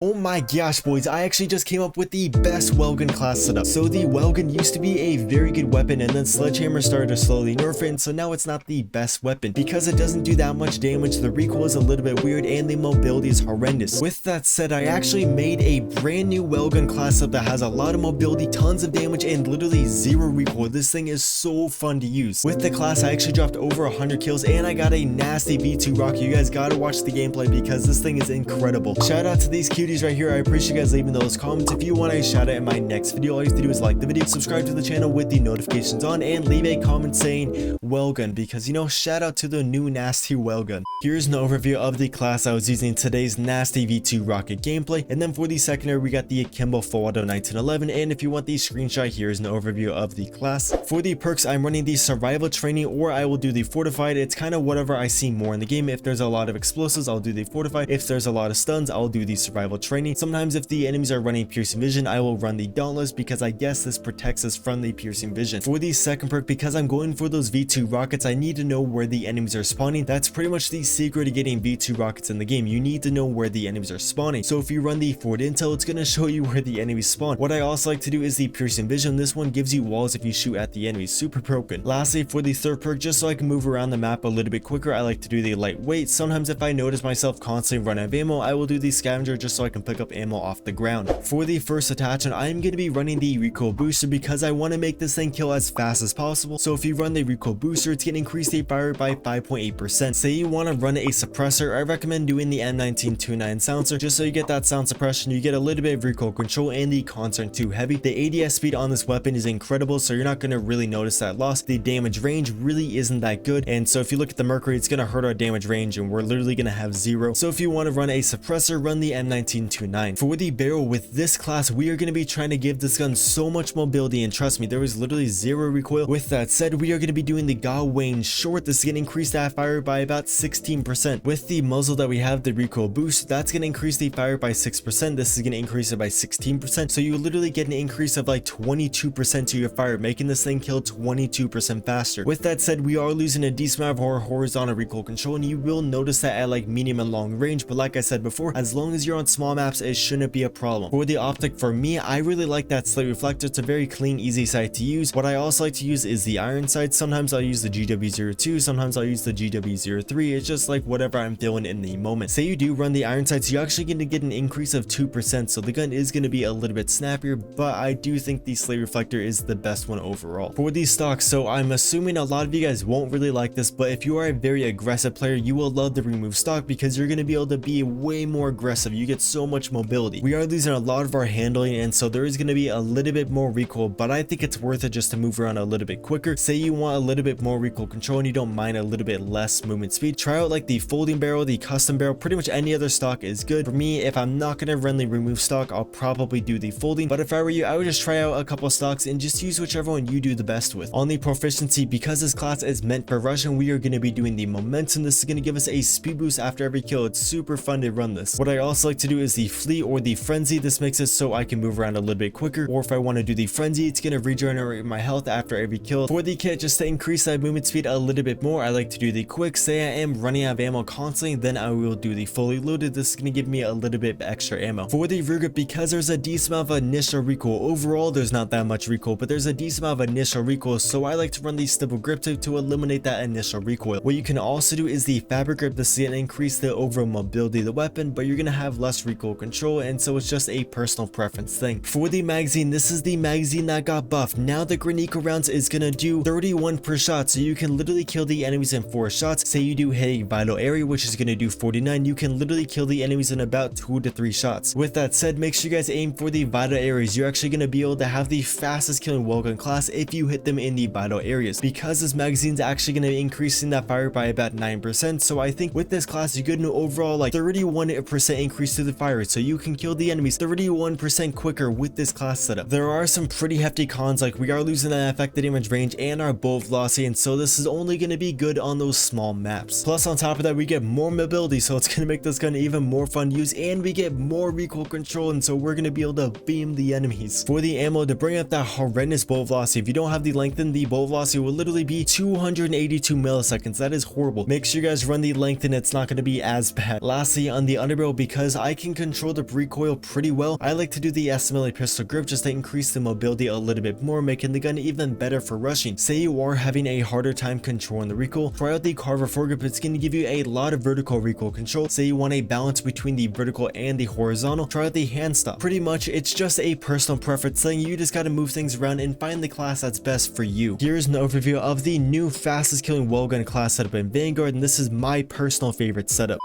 Oh my gosh boys, I actually just came up with the best Welgun class setup. So the Welgun used to be a very good weapon, and then Sledgehammer started to slowly nerf it, and so now it's not the best weapon. Because it doesn't do that much damage, the recoil is a little bit weird, and the mobility is horrendous. With that said, I actually made a brand new Welgun class setup that has a lot of mobility, tons of damage, and literally zero recoil. This thing is so fun to use. With the class, I actually dropped over 100 kills, and I got a nasty V2 rocket. You guys gotta watch the gameplay because this thing is incredible. Shout out to these cuties right here. I appreciate you guys leaving those comments. If you want a shout out in my next video, all you have to do is like the video, subscribe to the channel with the notifications on, and leave a comment saying Welgun, because you know, shout out to the new nasty Welgun. Here's an overview of the class I was using in today's nasty V2 rocket gameplay, and then for the secondary we got the Akimbo Full Auto 1911, and if you want the screenshot, here's an overview of the class. For the perks, I'm running the survival training, or I will do the fortified. It's kind of whatever I see more in the game. If there's a lot of explosives, I'll do the fortified. If there's a lot of stuns, I'll do the survival training. Sometimes if the enemies are running piercing vision, I will run the dauntless, because I guess this protects us from the piercing vision. For the second perk, because I'm going for those V2 rockets, I need to know where the enemies are spawning. That's pretty much the secret to getting V2 rockets in the game. You need to know where the enemies are spawning. So if you run the forward intel, it's going to show you where the enemies spawn. What I also like to do is the piercing vision. This one gives you walls if you shoot at the enemies. Super broken. Lastly, for the third perk, just so I can move around the map a little bit quicker, I like to do the lightweight. Sometimes if I notice myself constantly running out of ammo, I will do the scavenger just so I can pick up ammo off the ground. For the first attachment, I'm going to be running the recoil booster because I want to make this thing kill as fast as possible. So if you run the recoil booster, it's going to increase the fire rate by 5.8%. Say you want to run a suppressor, I recommend doing the M1929 silencer just so you get that sound suppression, you get a little bit of recoil control, and the cons aren't too heavy. The ADS speed on this weapon is incredible, so you're not going to really notice that loss. The damage range really isn't that good, and so if you look at the mercury, it's going to hurt our damage range, and we're literally going to have zero. So if you want to run a suppressor, run the M1929. For the barrel, with this class, we are going to be trying to give this gun so much mobility, and trust me, there is literally zero recoil. With that said, we are going to be doing the Gawain short. This is going to increase that fire by about 16%. With the muzzle that we have, the recoil boost, that's going to increase the fire by 6%. This is going to increase it by 16%. So you literally get an increase of like 22% to your fire, making this thing kill 22% faster. With that said, we are losing a decent amount of our horizontal recoil control, and you will notice that at like medium and long range. But like I said before, as long as you're on small maps, it shouldn't be a problem. For the optic, for me, I really like that slate reflector. It's a very clean, easy sight to use. What I also like to use is the iron sight. Sometimes I'll use the GW02, sometimes I'll use the GW03. It's just like whatever I'm feeling in the moment. Say you do run the iron sights, you're actually going to get an increase of 2%, so the gun is going to be a little bit snappier, but I do think the slate reflector is the best one overall. For these stocks, so I'm assuming a lot of you guys won't really like this, but if you are a very aggressive player, you will love the remove stock because you're going to be able to be way more aggressive. You get so much mobility. We are losing a lot of our handling, and so there is going to be a little bit more recoil, but I think it's worth it just to move around a little bit quicker. Say you want a little bit more recoil control and you don't mind a little bit less movement speed, try out like the folding barrel, the custom barrel. Pretty much any other stock is good. For me, if I'm not going to run the remove stock, I'll probably do the folding, but if I were you, I would just try out a couple stocks and just use whichever one you do the best with. On the proficiency, because this class is meant for rushing, we are going to be doing the momentum. This is going to give us a speed boost after every kill. It's super fun to run this. What I also like to do is the fleet or the frenzy. This makes it so I can move around a little bit quicker, or if I want to do the frenzy, it's going to regenerate my health after every kill. For the kit, just to increase that movement speed a little bit more, I like to do the quick. Say I am running out of ammo constantly, then I will do the fully loaded. This is going to give me a little bit extra ammo. For the rear grip, because there's a decent amount of initial recoil, overall there's not that much recoil, but there's a decent amount of initial recoil, so I like to run the stipple grip to eliminate that initial recoil. What you can also do is the fabric grip. This is going to increase the overall mobility of the weapon, but you're going to have less recoil control, and so it's just a personal preference thing. For the magazine, this is the magazine that got buffed. Now the Granico rounds is going to do 31 per shot, so you can literally kill the enemies in 4 shots. Say you do hit a vital area, which is going to do 49, you can literally kill the enemies in about 2 to 3 shots. With that said, make sure you guys aim for the vital areas. You're actually going to be able to have the fastest killing Welgun class if you hit them in the vital areas, because this magazine is actually going to be increasing that fire by about 9%. So I think with this class, you get an overall like 31% increase to the fire, so you can kill the enemies 31% quicker with this class setup. There are some pretty hefty cons, like we are losing that effective damage range and our bullet velocity, and so this is only going to be good on those small maps. Plus on top of that, we get more mobility, so it's going to make this gun even more fun to use, and we get more recoil control, and so we're going to be able to beam the enemies. For the ammo, to bring up that horrendous bullet velocity, if you don't have the lengthen, the bullet velocity will literally be 282 milliseconds. That is horrible. Make sure you guys run the lengthen, it's not going to be as bad. Lastly, on the underbarrel, because I can can control the recoil pretty well, I like to do the SMLA pistol grip just to increase the mobility a little bit more, making the gun even better for rushing. Say you are having a harder time controlling the recoil, try out the carver foregrip. It's going to give you a lot of vertical recoil control. Say you want a balance between the vertical and the horizontal, try out the hand stop. Pretty much it's just a personal preference thing. You just got to move things around and find the class that's best for you. Here's an overview of the new fastest killing Welgun class setup in Vanguard, and this is my personal favorite setup.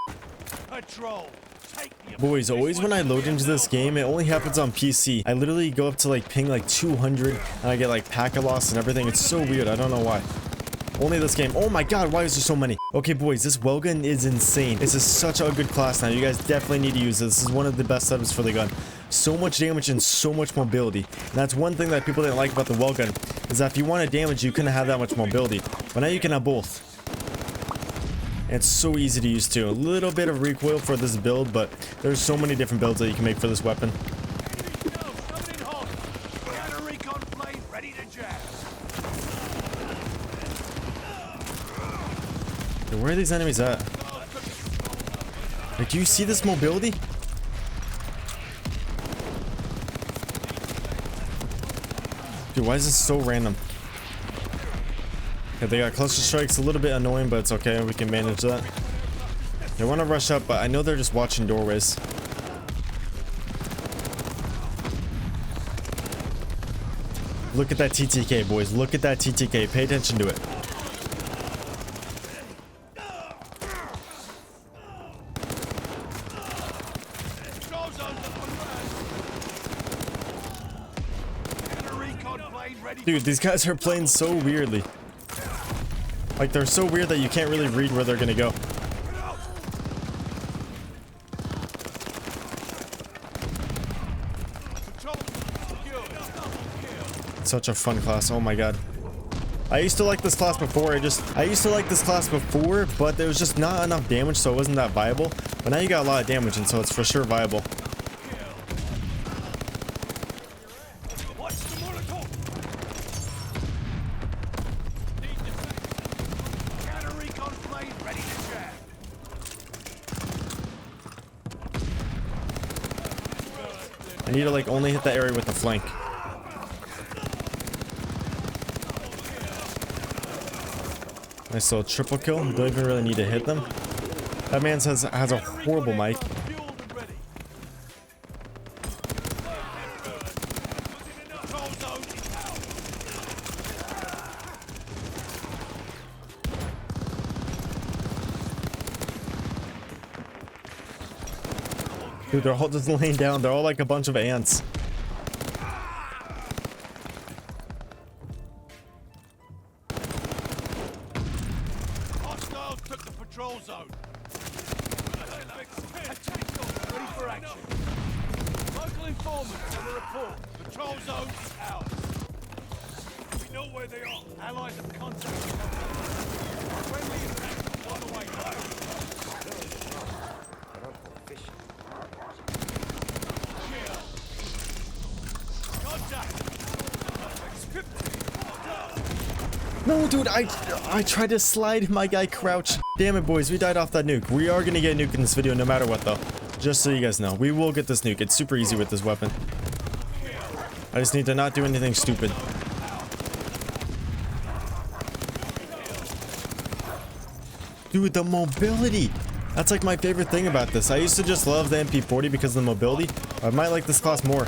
Boys, always when I load into this game, it only happens on PC. I literally go up to like ping like 200 and I get like packet loss and everything. It's so weird. I don't know why. Only this game. Oh my god, why is there so many? Okay, boys, this Welgun is insane. This is such a good class now. You guys definitely need to use this. This is one of the best setups for the gun. So much damage and so much mobility. And that's one thing that people didn't like about the Welgun, is that if you wanted damage, you couldn't have that much mobility. But now you can have both. And it's so easy to use too. A little bit of recoil for this build, but there's so many different builds that you can make for this weapon. Where are these enemies at? Like, do you see this mobility? Dude, why is this so random? Okay, they got cluster strikes, a little bit annoying, but it's okay. We can manage that. They want to rush up, but I know they're just watching doorways. Look at that TTK, boys. Look at that TTK. Pay attention to it. Dude, these guys are playing so weirdly. Like, they're so weird that you can't really read where they're gonna go. It's such a fun class. Oh my god. I used to like this class before. But there was just not enough damage, so it wasn't that viable. But now you got a lot of damage, and so it's for sure viable. I need to like only hit that area with the flank. Nice little triple kill. Don't even really need to hit them. That man has a horrible mic. Dude, they're all just laying down. They're all like a bunch of ants. Hostiles took the patrol zone. Ready for action. Local informants have a report. Patrol zone is ours. We know where they are. Allies have contact. Friendly impact on the way. No, dude, I tried to slide my guy crouch. Damn it, boys, we died off that nuke. We are gonna get a nuke in this video no matter what, though. Just so you guys know, we will get this nuke. It's super easy with this weapon. I just need to not do anything stupid. Dude, the mobility. That's like my favorite thing about this. I used to just love the MP40 because of the mobility. I might like this class more.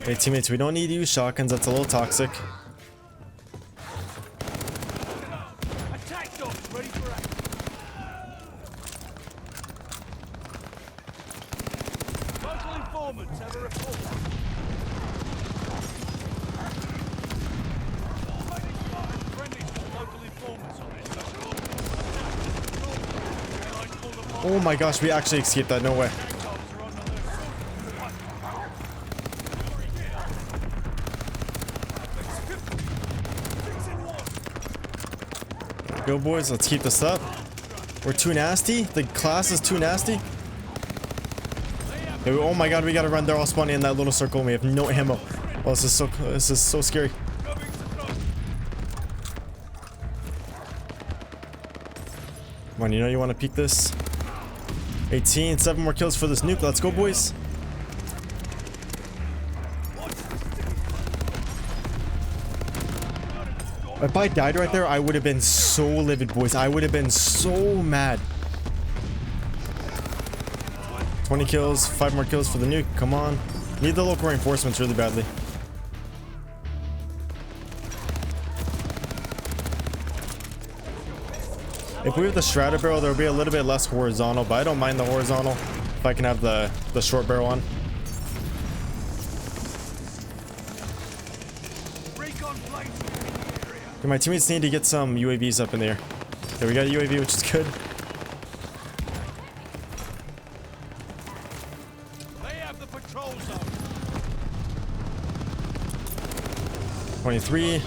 Hey teammates, we don't need to use shotguns, that's a little toxic. Oh my gosh, we actually escaped that, no way. Go boys, let's keep this up. We're too nasty. The class is too nasty. Oh my god, we gotta run. They're all spawning in that little circle and we have no ammo. Oh, this is so scary. Come on, you know you want to peek this. 18, 7 more kills for this nuke. Let's go, boys. If I died right there, I would have been so livid, boys. I would have been so mad. 20 kills, 5 more kills for the nuke. Come on. Need the local reinforcements really badly. If we have the Strata barrel, there will be a little bit less horizontal, but I don't mind the horizontal if I can have the short barrel on. Okay, my teammates need to get some UAVs up in the air. Okay, we got a UAV, which is good. They have the patrol zone. 23.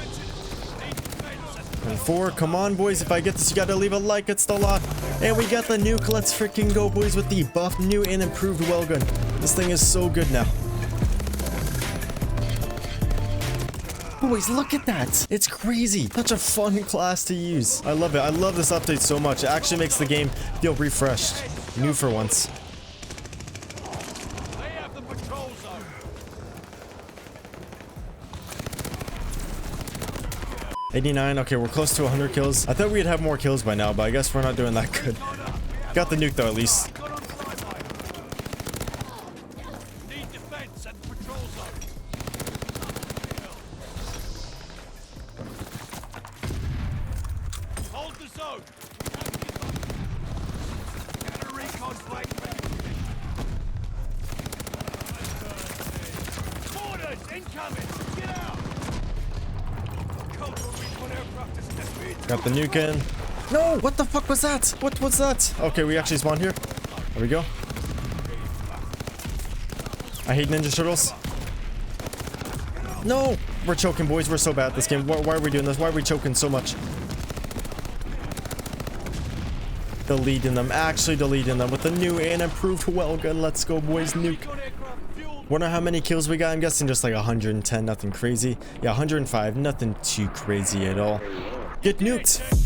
24. Come on, boys. If I get this, you gotta leave a like. It's the lot. And we got the nuke. Let's freaking go, boys, with the buffed, new, and improved Welgun. This thing is so good now. Boys, look at that. It's crazy. Such a fun class to use. I love it. I love this update so much. It actually makes the game feel refreshed. New for once. They have the patrol zone. 89. Okay, we're close to 100 kills. I thought we'd have more kills by now, but I guess we're not doing that good. Got the nuke, though, at least. Need defense and patrol zone. Hold the zone. Get a recon flag. Orders incoming. Get out. Coastal recon aircraft is dismissed. Got the nuke in. No, what the fuck was that? What was that? Okay, we actually spawned here. There we go. I hate Ninja Turtles. No! We're choking, boys. We're so bad at this game. Why are we doing this? Why are we choking so much? Deleting them. Actually deleting them with the new and improved Welgun. Let's go, boys. Nuke. Wonder how many kills we got. I'm guessing just like 110. Nothing crazy. Yeah, 105. Nothing too crazy at all. Get nuked.